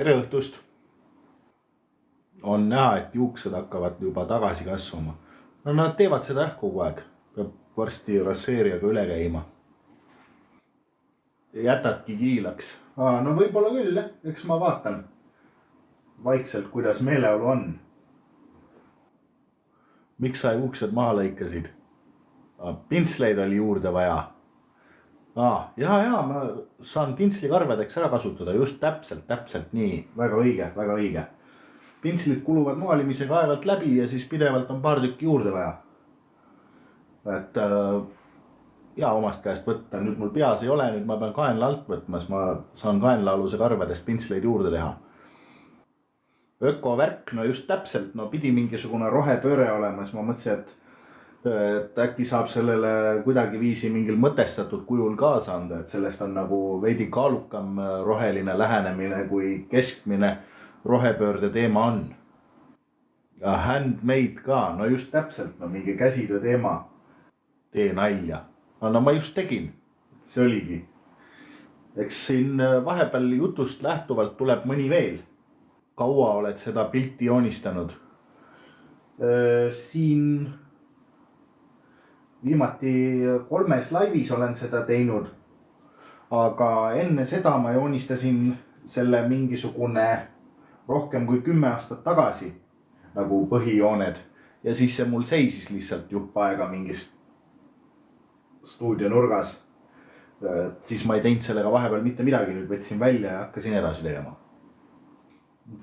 Tere õhtust! On näha, et juuksed hakkavad juba tagasi kasvama. No nad teevad seda kogu aeg. Peab varsti rasseerijaga üle käima. Jätadki kiilaks. No võib-olla küll, eks ma vaatan vaikselt, kuidas meeleolu on. Miks sa juuksed maha lõikasid? Pintsleid oli juurde vaja. Ja, ma saan pintslikarvedeks ära kasutada, just täpselt nii, väga õige. Pintslid kuluvad maalimisega aeg-ajalt läbi ja siis pidevalt on paar tükki juurde vaja. Et ja omast käest võtta, nüüd mul peas ei ole, nüüd ma pean kaenla alt võtmas, ma saan kaenlaaluse karvedest pintsleid juurde teha. Ökovärk, no just täpselt, no pidi mingisugune rohepööre olema, siis ma mõtlesin, et äkki saab sellele kuidagi viisi mingil mõtestatud kujul kaasa anda, et sellest on nagu veidi kaalukam roheline lähenemine kui keskmine rohepöörde teema on. Ja handmade ka, no just täpselt, no mingi käsitöö teema. Tee nalja. No ma just tegin, see oligi. Eks siin vahepeal jutust lähtuvalt tuleb mõni veel. Kaua oled seda pilti joonistanud? Siin viimati 3 laivis olen seda teinud, aga enne seda ma joonistasin selle mingisugune rohkem kui 10 aastat tagasi, nagu põhijooned, ja siis see mul seisis lihtsalt jupp aega mingis stuudionurgas. Siis ma ei teinud sellega vahepeal mitte midagi, nüüd võtsin välja ja hakkasin edasi tegema.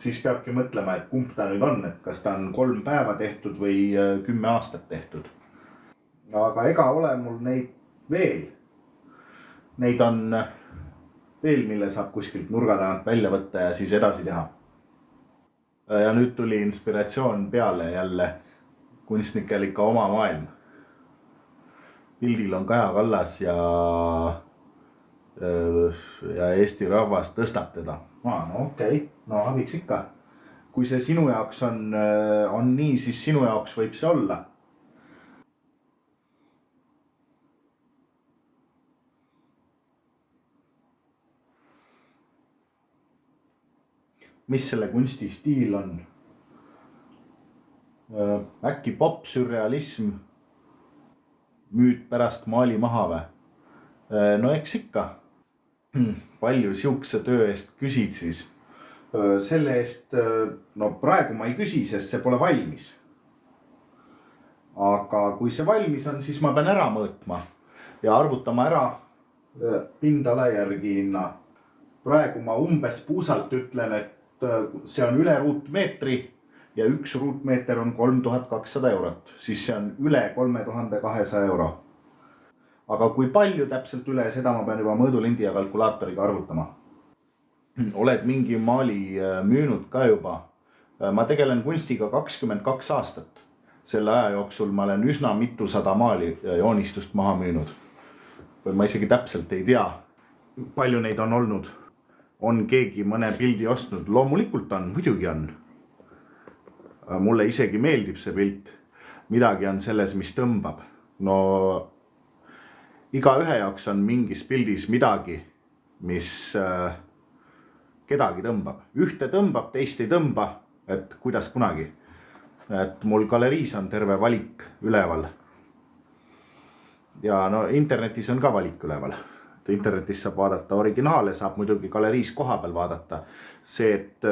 Siis peabki mõtlema, et kumb ta nüüd on, et kas ta on 3 päeva tehtud või 10 aastat tehtud. Aga ega ole mul neid veel. Neid on veel, mille saab kuskilt nurga tagant välja võtta ja siis edasi teha. Ja nüüd tuli inspiratsioon peale jälle, kunstnikel ikka oma maailm. Pildil on Kaja Kallas ja Eesti rahvas tõstab teda. No okei, no abiks ikka. Kui see sinu jaoks on nii, siis sinu jaoks võib see olla. Mis selle kunsti stiil on? Äkki pop-sürrealism, müüd pärast maali maha või? No eks ikka. Palju siukse töö eest küsid siis? Selle eest, no praegu ma ei küsi, sest see pole valmis. Aga kui see valmis on, siis ma pean ära mõõtma ja arvutama ära pindala järgi hinna. Praegu ma umbes puusalt ütlen, et see on üle ruutmeetri ja 1 ruutmeeter on 3200 eurot, siis see on üle 3200 euro. Aga kui palju täpselt üle, seda ma pean juba mõõdulindi ja kalkulaatoriga arvutama. Oled mingi maali müünud ka juba? Ma tegelen kunstiga 22 aastat. Selle aja jooksul ma olen üsna mitusada maali joonistust maha müünud. Ma isegi täpselt ei tea, palju neid on olnud. On keegi mõne pildi ostnud? Loomulikult on, muidugi on. Mulle isegi meeldib see pilt. Midagi on selles, mis tõmbab. No iga ühe jaoks on mingis pildis midagi, mis kedagi tõmbab. Ühte tõmbab, teist ei tõmba, et kuidas kunagi. Et mul galeriis on terve valik üleval. Ja no internetis on ka valik üleval. Internetis saab vaadata originaale, saab muidugi galeriis koha peal vaadata. See, et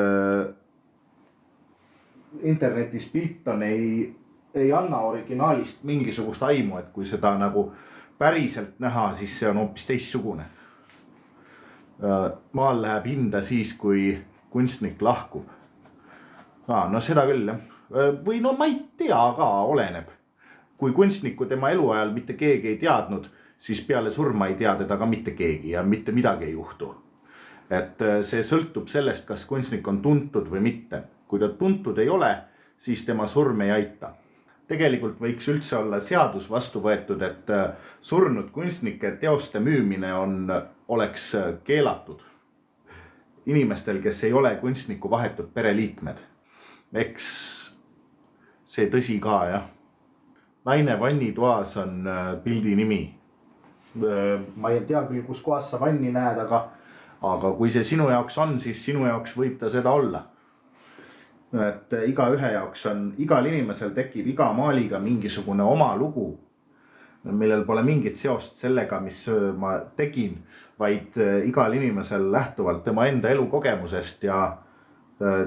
internetis pilt on, ei anna originaalist mingisugust aimu, et kui seda nagu päriselt näha, siis see on hoopis teistsugune. Maal läheb hinda siis, kui kunstnik lahkub. No seda küll, jah. Või no ma ei tea ka, oleneb. Kui kunstniku tema eluajal mitte keegi ei teadnud, siis peale surma ei tea teda ka mitte keegi ja mitte midagi ei juhtu. Et see sõltub sellest, kas kunstnik on tuntud või mitte. Kui ta tuntud ei ole, siis tema surm ei aita. Tegelikult võiks üldse olla seadus vastu võetud, et surnud kunstnike teoste müümine oleks keelatud inimestel, kes ei ole kunstniku vahetud pereliikmed. Eks see tõsi ka, jah. Naine vannitoas on pildi nimi. Ma ei tea küll, kus kohas sa vanni näed, aga kui see sinu jaoks on, siis sinu jaoks võib ta seda olla. Et igaühe jaoks igal inimesel tekib iga maaliga mingisugune oma lugu, millel pole mingit seost sellega, mis ma tegin, vaid igal inimesel lähtuvalt tema enda elukogemusest ja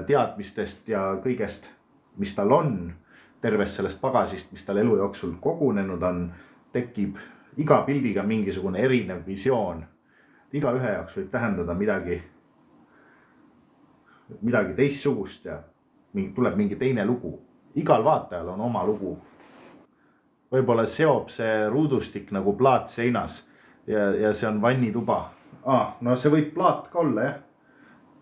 teadmistest ja kõigest, mis tal on, tervest sellest pagasist, mis tal elu jooksul kogunenud on, tekib iga pildiga mingisugune erinev visioon. Igaühe jaoks võib tähendada midagi teistsugust ja tuleb mingi teine lugu. Igal vaatajal on oma lugu. Võib-olla seob see ruudustik nagu plaat seinas ja see on vannituba. No see võib plaat ka olla, jah.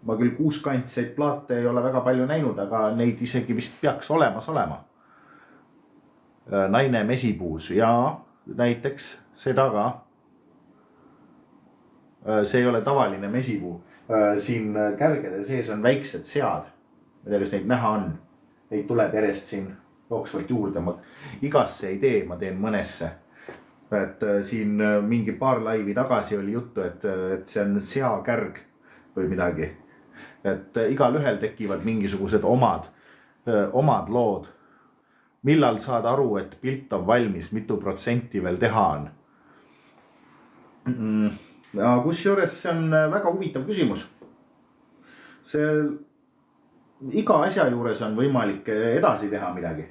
Ma küll kuuskantseid plaate ei ole väga palju näinud, aga neid isegi vist peaks olemas olema. Naine mesipuus ja näiteks seda ka. See ei ole tavaline mesipuu. Siin kärgede sees on väiksed sead. Ma tea, kas neid näha on. Neid tuleb järjest siin jooksvalt juurde. Igasse ei tee, ma teen mõnesse. Et siin mingi paar laivi tagasi oli juttu, et see on seakärg või midagi. Et igal ühel tekivad mingisugused omad lood. Millal saad aru, et pilt on valmis, mitu protsenti veel teha on? Kusjuures see on väga huvitav küsimus. Iga asja juures on võimalik edasi teha midagi.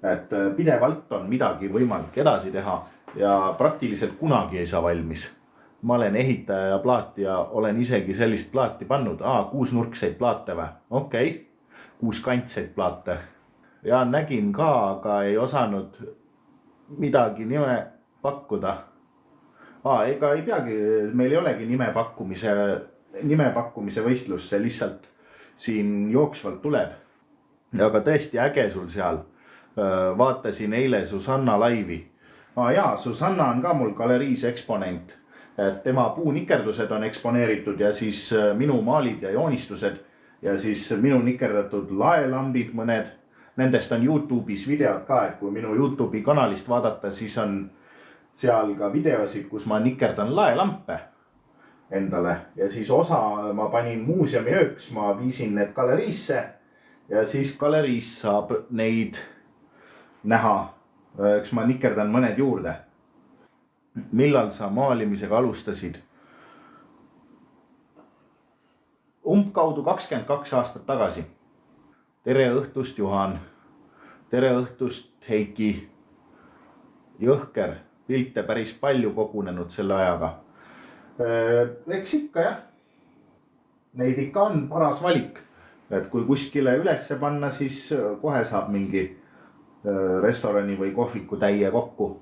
Et pidevalt on midagi võimalik edasi teha ja praktiliselt kunagi ei saa valmis. Ma olen ehitaja ja plaatija, olen isegi sellist plaati pannud. 6-nurkseid plaate või? Okei, 6-kantseid plaate. Ja nägin ka, aga ei osanud midagi nime pakkuda. Ega ei peagi, meil ei olegi nime pakkumise võistlus, see lihtsalt siin jooksvalt tuleb. Aga tõesti äge sul seal. Vaatasin eile Susanna laivi. Jaa, Susanna on ka mul galeriis eksponent. Tema puunikerdused on eksponeeritud ja siis minu maalid ja joonistused ja siis minu nikerdatud laelambid mõned. Nendest on YouTube'is videod ka, et kui minu YouTube'i kanalist vaadata, siis on seal ka videosid, kus ma nikerdan laelampe endale ja siis osa ma panin muuseumi ööks, ma viisin need galeriisse ja siis galeriis saab neid näha. Eks ma nikerdan mõned juurde. Millal sa maalimisega alustasid? Umbkaudu 22 aastat tagasi. Tere õhtust, Juhan. Tere õhtust, Heiki. Jõhker, pilte päris palju kogunenud selle ajaga. Eks ikka, jah. Neid ikka on paras valik. Et kui kuskile ülesse panna, siis kohe saab mingi restorani või kohviku täie kokku.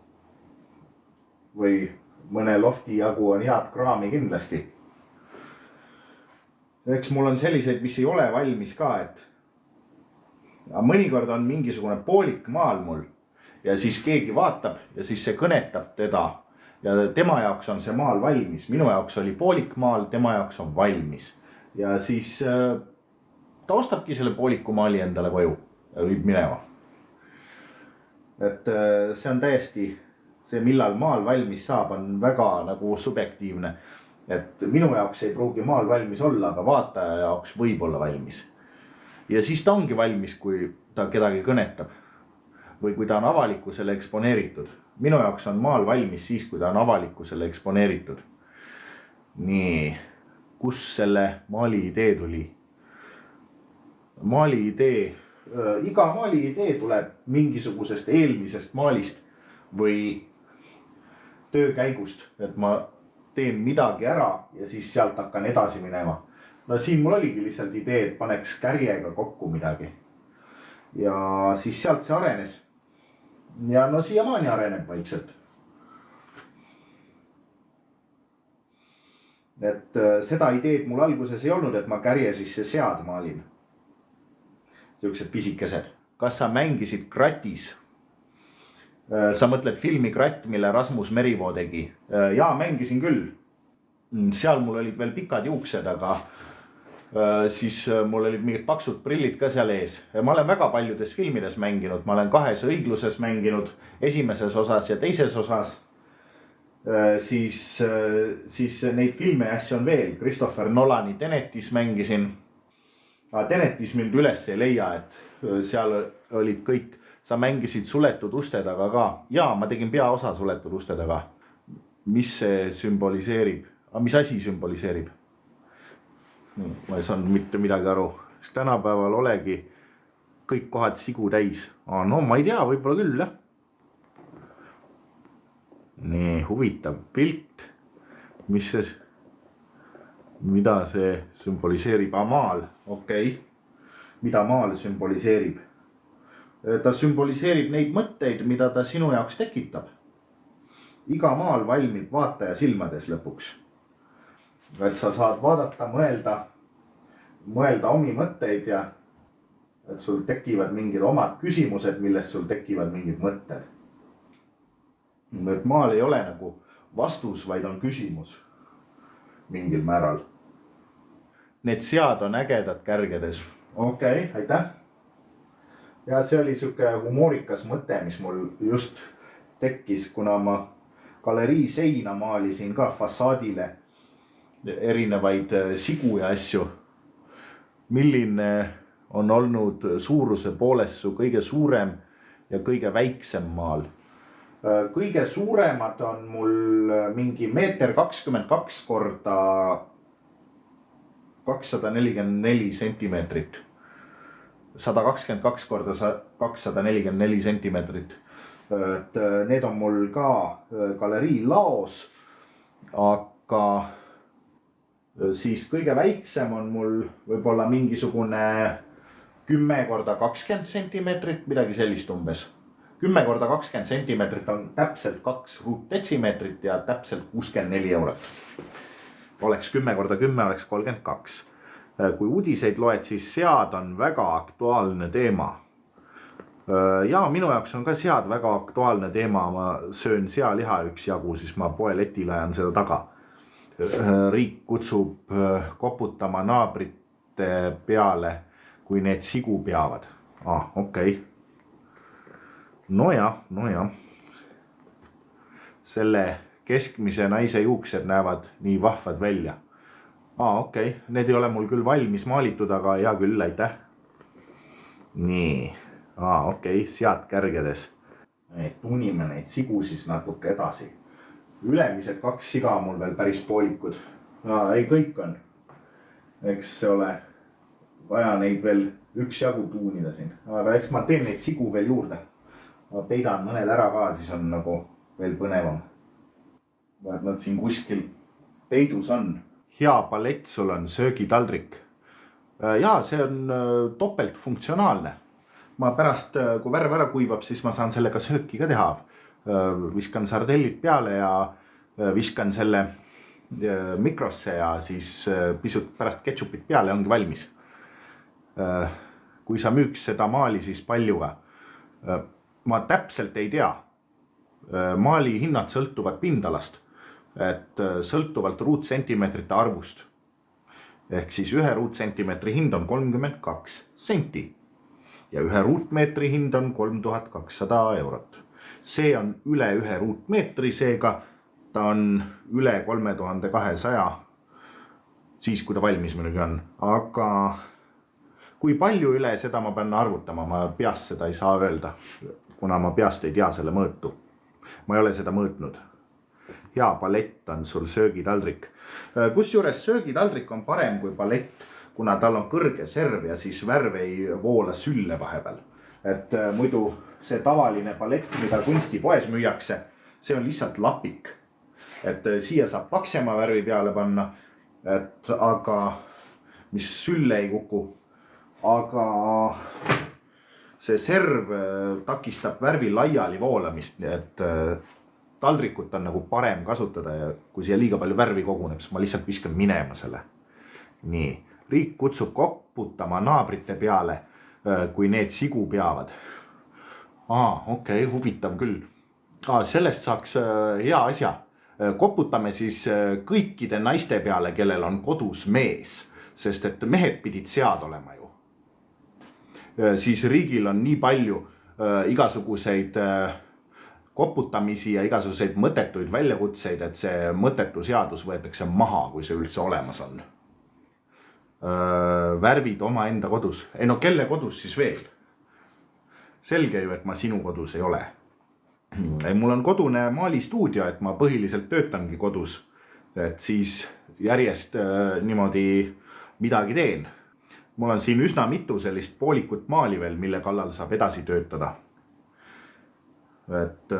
Või mõne lofti jagu on head kraami kindlasti. Eks mul on selliseid, mis ei ole valmis ka, et mõnikord on mingisugune poolik maal mul ja siis keegi vaatab ja siis see kõnetab teda ja tema jaoks on see maal valmis. Minu jaoks oli poolik maal, tema jaoks on valmis ja siis ta ostabki selle pooliku maali endale koju ja viib minema. Et see on täiesti, see millal maal valmis saab, on väga nagu subjektiivne. Et minu jaoks ei pruugi maal valmis olla, aga vaataja jaoks võib olla valmis. Ja siis ta ongi valmis, kui ta kedagi kõnetab või kui ta on avalikkusele eksponeeritud. Minu jaoks on maal valmis siis, kui ta on avalikkusele eksponeeritud. Nii, kus selle maali idee tuli? Maali idee, iga maali idee tuleb mingisugusest eelmisest maalist või töö käigust, et ma teen midagi ära ja siis sealt hakkan edasi minema. No siin mul oligi lihtsalt idee, et paneks kärjega kokku midagi. Ja siis sealt see arenes. Ja no siiamaani areneb vaikselt. Et seda ideed mul alguses ei olnud, et ma kärje sisse sead maalin. Siuksed pisikesed. Kas sa mängisid Kratis? Sa mõtled filmi Kratt, mille Rasmus Merivoo tegi? Jaa, mängisin küll. Seal mul olid veel pikad juuksed, aga siis mul olid mingid paksud prillid ka seal ees. Ma olen väga paljudes filmides mänginud. Ma olen 2 õigluses mänginud, esimeses osas ja teises osas. siis neid filme ja asju on veel. Christopher Nolani Tenetis mängisin. Tenetis mind üles ei leia, et seal olid kõik, sa mängisid suletud uste taga ka. Jaa, ma tegin peaosa suletud uste taga. Mis see sümboliseerib? Mis asi sümboliseerib? Ma ei saanud mitte midagi aru. Tänapäeval olegi kõik kohad sigu täis. No ma ei tea, võib-olla küll, jah. Nii, huvitav pilt. Mida see sümboliseerib? Maal, okei. Mida maal sümboliseerib? Ta sümboliseerib neid mõtteid, mida ta sinu jaoks tekitab. Iga maal valmib vaataja silmades lõpuks. Et sa saad vaadata, mõelda omi mõtteid ja et sul tekivad mingid omad küsimused, millest sul tekivad mingid mõtted. Et maal ei ole nagu vastus, vaid on küsimus mingil määral. Need sead on ägedad kärgedes. Okei, aitäh. Ja see oli siuke humoorikas mõte, mis mul just tekkis, kuna ma galerii seina maalisin ka fassaadile erinevaid sigu ja asju. Milline on olnud suuruse poolest su kõige suurem ja kõige väiksem maal? Kõige suuremad on mul mingi 1,22 korda 244 sentimeetrit. 122 korda 244 sentimeetrit. Need on mul ka galerii laos, aga siis kõige väiksem on mul võib-olla mingisugune 10 korda 20 sentimeetrit, midagi sellist umbes. 10 korda 20 sentimeetrit on täpselt 2 ruutdetsimeetrit ja täpselt 64 eurot. Oleks 10 korda 10, oleks 32. Kui uudiseid loed, siis sead on väga aktuaalne teema. Ja minu jaoks on ka sead väga aktuaalne teema. Ma söön sealiha üksjagu, siis ma poeletile ajan seda taga. Riik kutsub koputama naabrite peale, kui need sigu peavad. Okei. No jah. Selle keskmise naise juuksed näevad nii vahvad välja. Okei. Need ei ole mul küll valmis maalitud, aga hea küll, aitäh. Nii. Okei, sead kärgedes. Tunime neid sigu siis natuke edasi. Ülemised 2 siga on mul veel päris poolikud. Ei, kõik on. Eks see ole vaja neid veel üksjagu tuunida siin. Aga eks ma teen neid sigu veel juurde. Ma peidan mõned ära ka, siis on nagu veel põnevam. Nad siin kuskil peidus on. Hea palett sul on söögitaldrik. Jaa, see on topeltfunktsionaalne. Ma pärast, kui värv ära kuivab, siis ma saan sellega sööki ka teha. Viskan sardellid peale ja viskan selle mikrosse ja siis pisut pärast ketšupit peale ongi valmis. Kui sa müüks seda maali, siis paljuga. Ma täpselt ei tea. Maali hinnad sõltuvad pindalast, et sõltuvalt ruutsentimeetrite arvust. Ehk siis 1 ruutsentimeetri hind on 32 senti ja 1 ruutmeetri hind on 3200 eurot. See on üle 1 ruutmeetri, seega ta on üle 3200, siis kui ta valmis muidugi on. Aga kui palju üle, seda ma pean arvutama, ma peast seda ei saa öelda, kuna ma peast ei tea selle mõõtu. Ma ei ole seda mõõtnud. Hea palett on sul söögitaldrik. Kusjuures söögitaldrik on parem kui palett, kuna tal on kõrge serv ja siis värv ei voola sülle vahepeal. Et muidu see tavaline palett, mida kunstipoes müüakse, see on lihtsalt lapik. Et siia saab paksema värvi peale panna, aga mis sülle ei kuku. Aga see serv takistab värvi laiali voolamist, nii et taldrikut on nagu parem kasutada ja kui siia liiga palju värvi koguneb, siis ma lihtsalt viskan minema selle. Nii, riik kutsub koputama naabrite peale, kui need sigu peavad. Okei, huvitav küll. Sellest saaks hea asja. Koputame siis kõikide naiste peale, kellel on kodus mees, sest et mehed pidid sead olema ju. Siis riigil on nii palju igasuguseid koputamisi ja igasuguseid mõttetuid väljakutseid, et see mõttetu seadus võetakse maha, kui see üldse olemas on. Värvid omaenda kodus. Ei no kelle kodus siis veel? Selge ju, et ma sinu kodus ei ole. Mul on kodune maalistuudio, et ma põhiliselt töötangi kodus. Et siis järjest niimoodi midagi teen. Mul on siin üsna mitu sellist poolikut maali veel, mille kallal saab edasi töötada. Et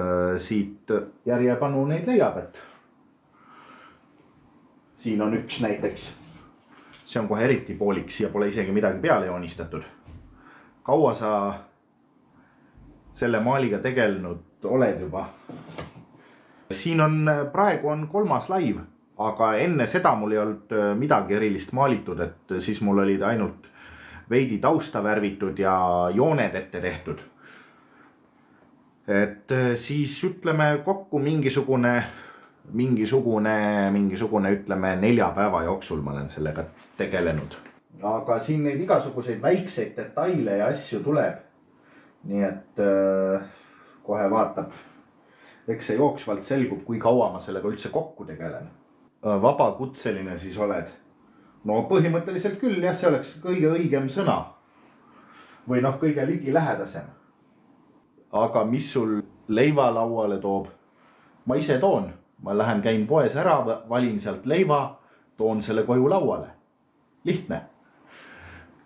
siit järjepanu neid leiab, et siin on üks näiteks. See on kohe eriti poolik, siia pole isegi midagi peale joonistatud. Kaua sa selle maaliga tegelenud oled juba? Siin on, praegu on 3. laiv, aga enne seda mul ei olnud midagi erilist maalitud, et siis mul olid ainult veidi tausta värvitud ja jooned ette tehtud. Et siis ütleme kokku mingisugune ütleme 4 päeva jooksul ma olen sellega tegelenud. Aga siin neid igasuguseid väikseid detaile ja asju tuleb. Nii et kohe vaatab. Eks see jooksvalt selgub, kui kaua ma sellega üldse kokku tegelen. Vabakutseline siis oled? No põhimõtteliselt küll, jah, see oleks kõige õigem sõna. Või noh, kõige ligilähedasem. Aga mis sul leiva lauale toob? Ma ise toon. Ma lähen käin poes ära, valin sealt leiva, toon selle koju lauale. Lihtne.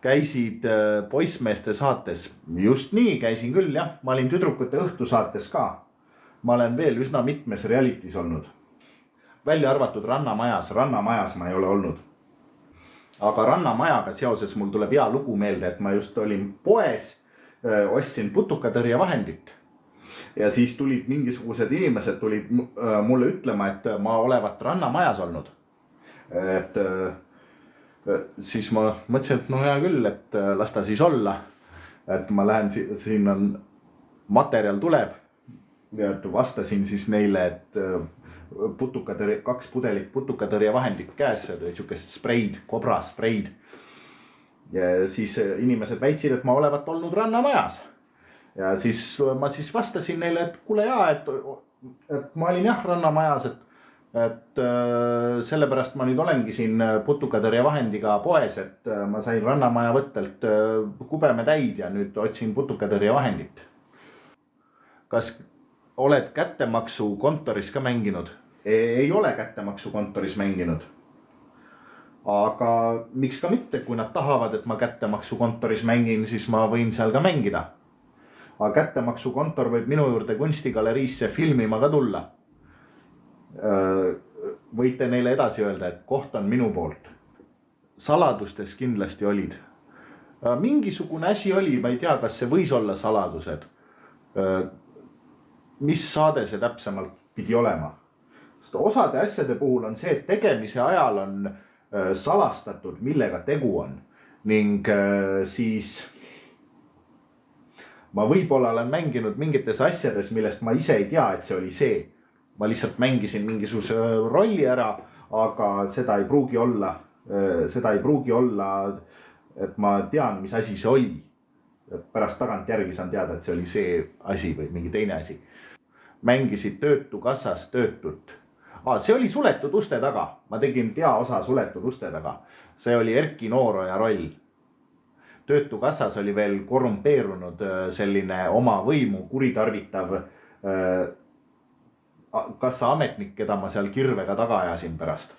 Käisid poissmeeste saates? Just nii, käisin küll, jah. Ma olin tüdrukute õhtusaates ka. Ma olen veel üsna mitmes realitis olnud. Välja arvatud Rannamajas ma ei ole olnud. Aga Rannamajaga seoses mul tuleb hea lugu meelde, et ma just olin poes, ostsin putukatõrjevahendit. Ja siis tulid mingisugused inimesed tulid mulle ütlema, et ma olevat Rannamajas olnud. Et siis ma mõtlesin, et no hea küll, et las ta siis olla. Et ma lähen, siin on materjal tuleb. Ja vastasin siis neile, et 2 pudelit putukatõrjevahendit käes, siukest spreid, kobra spreid. Ja siis inimesed väitsid, et ma olevat olnud Rannamajas. Ja siis ma siis vastasin neile, et kuule jaa, et ma olin jah Rannamajas, et sellepärast ma nüüd olengi siin putukatõrjevahendiga poes, et ma sain Rannamaja võttelt kubemetäid ja nüüd otsin putukatõrjevahendit. Kas oled kättemaksukontoris ka mänginud? Ei ole kättemaksukontoris mänginud. Aga miks ka mitte, kui nad tahavad, et ma kättemaksukontoris mängin, siis ma võin seal ka mängida. Aga kättemaksukontor võib minu juurde kunstigaleriisse filmima ka tulla. Võite neile edasi öelda, et koht on minu poolt. Saladustes kindlasti olid. Mingisugune asi oli, ma ei tea, kas see võis olla saladused. Mis saade see täpsemalt pidi olema? Osade asjade puhul on see, et tegemise ajal on salastatud, millega tegu on. Ning siis ma võib-olla olen mänginud mingites asjades, millest ma ise ei tea, et see oli see. Ma lihtsalt mängisin mingisuguse rolli ära, aga seda ei pruugi olla, et ma tean, mis asi see oli. Pärast tagant järgi saan teada, et see oli see asi või mingi teine asi. Mängisid Töötukassas töötut. See oli suletud uste taga. Ma tegin osa suletud uste taga. See oli Erki Nooroja roll. Töötukassas oli veel korrumpeerunud selline oma võimu kuritarvitav kassaametnik, keda ma seal kirvega taga ajasin pärast.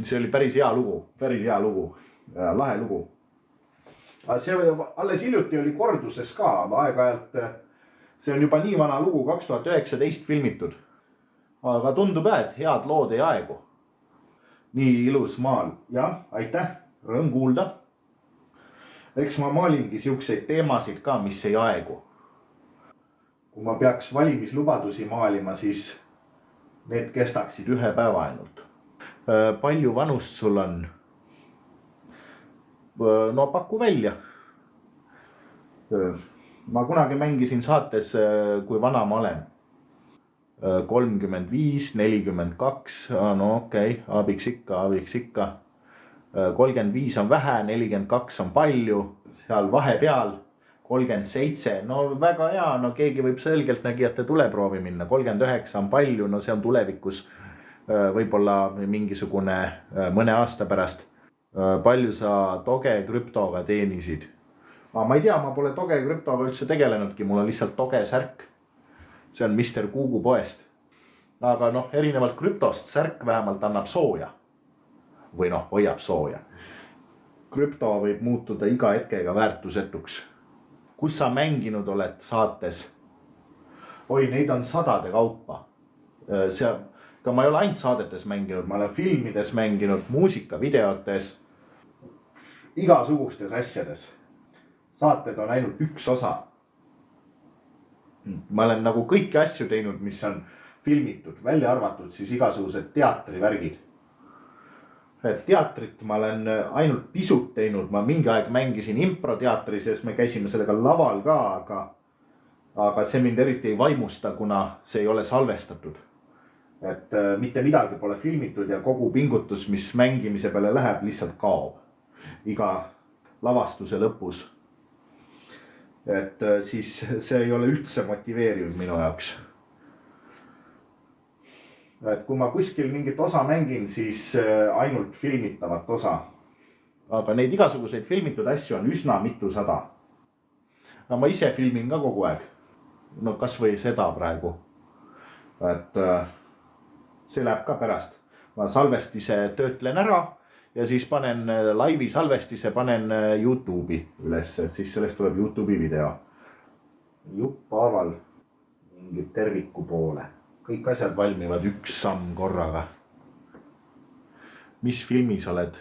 See oli päris hea lugu, lahe lugu. See alles hiljuti oli korduses ka, aeg-ajalt, see on juba nii vana lugu, 2019 filmitud. Aga tundub, et head lood ei aegu. Nii ilus maal. Jah, aitäh, rõõm kuulda. Eks ma maalingi siukseid teemasid ka, mis ei aegu. Kui ma peaks valimislubadusi maalima, siis need kestaksid 1 päeva ainult. Palju vanust sul on? No paku välja. Ma kunagi mängisin saates, kui vana ma olen. 35, 42, no okei, abiks ikka. 35 on vähe, 42 on palju, seal vahepeal 37, no väga hea, no keegi võib selgeltnägijate tuleproovi minna, 39 on palju, no see on tulevikus võib-olla mingisugune mõne aasta pärast. Palju sa Doge krüptoga teenisid? Ma ei tea, ma pole Doge krüptoga üldse tegelenudki, mul on lihtsalt Doge särk. See on Mr. Google poest. Aga noh, erinevalt krüptost särk vähemalt annab sooja. Või noh, hoiab sooja. Krüpto võib muutuda iga hetkega väärtusetuks. Kus sa mänginud oled saates? Oi, neid on sadade kaupa. Ka ma ei ole ainult saadetes mänginud, ma olen filmides mänginud, muusikavideotes, igasugustes asjades. Saated on ainult üks osa. Ma olen nagu kõiki asju teinud, mis on filmitud, välja arvatud siis igasugused teatrivärgid. Teatrit ma olen ainult pisut teinud, ma mingi aeg mängisin improteatris, sest me käisime sellega laval ka, aga see mind eriti ei vaimusta, kuna see ei ole salvestatud. Et mitte midagi pole filmitud ja kogu pingutus, mis mängimise peale läheb, lihtsalt kaob iga lavastuse lõpus. Et siis see ei ole üldse motiveeriv minu jaoks. Et kui ma kuskil mingit osa mängin, siis ainult filmitavat osa. Aga neid igasuguseid filmitud asju on üsna mitusada. Aga ma ise filmin ka kogu aeg. No kas või seda praegu. Et see läheb ka pärast. Ma salvestise töötlen ära ja siis panen laivi salvestise, panen YouTube'i üles. Siis sellest tuleb YouTube'i video. Juppaaval mingi terviku poole. Kõik asjad valmivad üks samm korraga. Mis filmis oled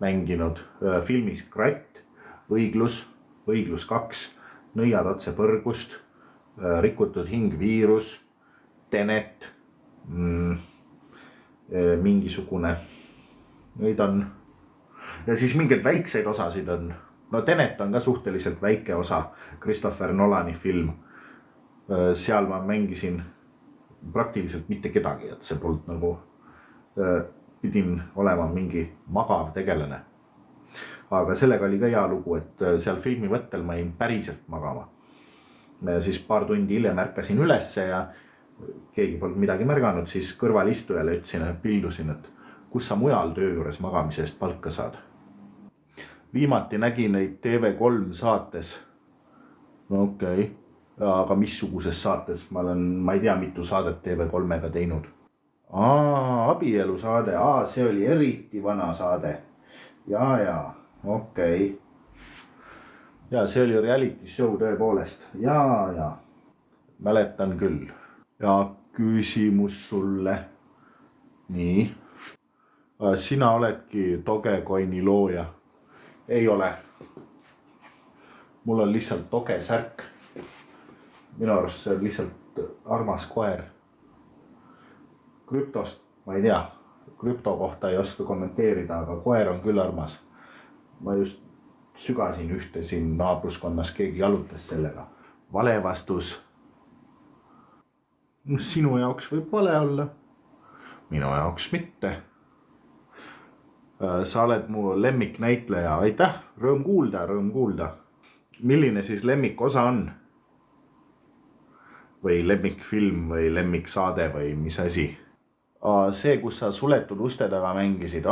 mänginud? Filmis Kratt, Õiglus, Õiglus 2, Nõiad otse põrgust, Rikutud hing, Viirus, Tenet, mingisugune. Neid on. Ja siis mingeid väikseid osasid on. No Tenet on ka suhteliselt väike osa, Christopher Nolani film. Seal ma mängisin praktiliselt mitte kedagi, et see polnud nagu pidin olema mingi magav tegelane. Aga sellega oli ka hea lugu, et seal filmi võttel ma jäin päriselt magama. Siis paar tundi hiljem ärkasin ülesse ja keegi polnud midagi märganud, siis kõrvalistujale ütlesin, et pildusin, et kus sa mujal töö juures magamise eest palka saad. Viimati nägin neid TV3 saates. No okei. Aga missuguses saates? Ma ei tea, mitu saadet TV3-ga teinud. Abielu saade. See oli eriti vana saade. Ja, okei. Ja see oli reality show tõepoolest. Ja. Mäletan küll. Ja küsimus sulle. Nii. Sina oledki Dogecoini looja? Ei ole. Mul on lihtsalt Doge särk. Minu arust see on lihtsalt armas koer. Krüptost, ma ei tea, krüpto kohta ei oska kommenteerida, aga koer on küll armas. Ma just sügasin ühte siin naabruskonnas, keegi jalutas sellega. Vale vastus. Sinu jaoks võib vale olla. Minu jaoks mitte. Sa oled mu lemmiknäitleja. Aitäh, rõõm kuulda. Milline siis lemmik osa on? Või lemmikfilm või lemmiksaade või mis asi? See, kus sa suletud uste taga mängisid.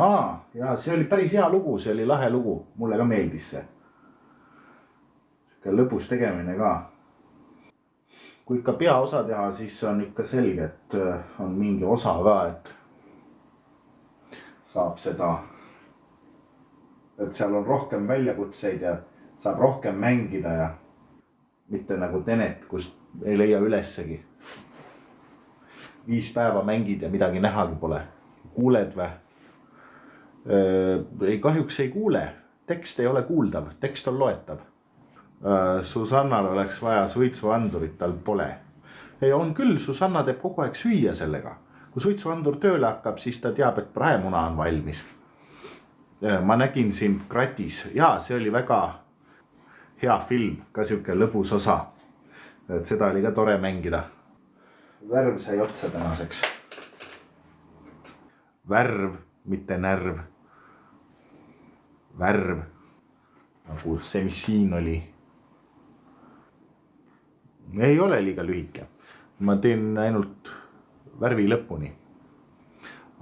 Ja see oli päris hea lugu, see oli lahe lugu. Mulle ka meeldis see. Lõbus tegemine ka. Kui ikka peaosa teha, siis on ikka selge, et on mingi osa ka, et saab seda, et seal on rohkem väljakutseid ja saab rohkem mängida ja mitte nagu Tenet, kus ei leia ülessegi. 5 päeva mängid ja midagi nähagi pole. Kuuled või? Kahjuks ei kuule. Tekst ei ole kuuldav, tekst on loetav. Susannal oleks vaja suitsuandurit, tal pole. Ei, on küll, Susanna teeb kogu aeg süüa sellega. Kui suitsuandur tööle hakkab, siis ta teab, et praemuna on valmis. Ma nägin siin Kratis. Ja, see oli väga hea film, ka siuke lõbus osa. Et seda oli ka tore mängida. Värv sai otsa tänaseks. Värv, mitte närv. Värv. Nagu see, mis siin oli. ei ole liiga lühike. Ma teen ainult värvi lõpuni.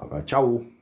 Aga tšau.